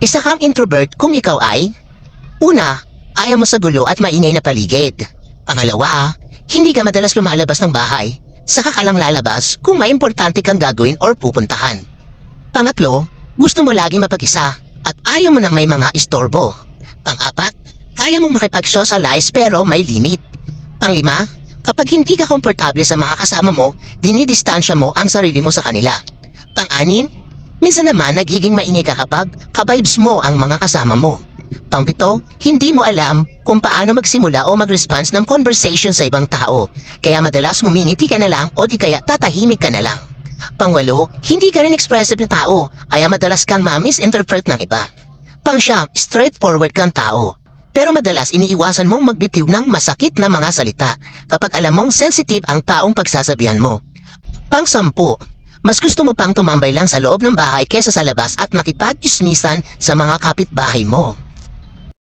Isa kang introvert kung ikaw ay: una, ayaw mo sa gulo at maingay na paligid. Pangalawa, hindi ka madalas lumalabas ng bahay. Saka ka lang lalabas kung may importante kang gagawin or pupuntahan. Pangatlo, gusto mo laging mapag-isa at ayaw mo na may mga istorbo. Pang-apat, kaya mong makipag-socialize pero may limit. Pang-lima, kapag hindi ka komportable sa mga kasama mo, dinidistansya mo ang sarili mo sa kanila. Pang-anim, minsan naman nagiging maingay ka kapag ka-vibes mo ang mga kasama mo. Pang-pito, hindi mo alam kung paano magsimula o mag-response ng conversation sa ibang tao, kaya madalas ngumingiti ka na lang o di kaya tatahimik ka na lang. Pang-walo, hindi ka rin expressive na tao, kaya madalas kang ma-misinterpret ng iba. Pang-siyam, straightforward kang tao, pero madalas iniiwasan mong magbitiw ng masakit na mga salita kapag alam mong sensitive ang taong pagsasabihan mo. Pang-sampu, mas gusto mo pang tumambay lang sa loob ng bahay kesa sa labas at makipag-chismisan sa mga kapitbahay mo.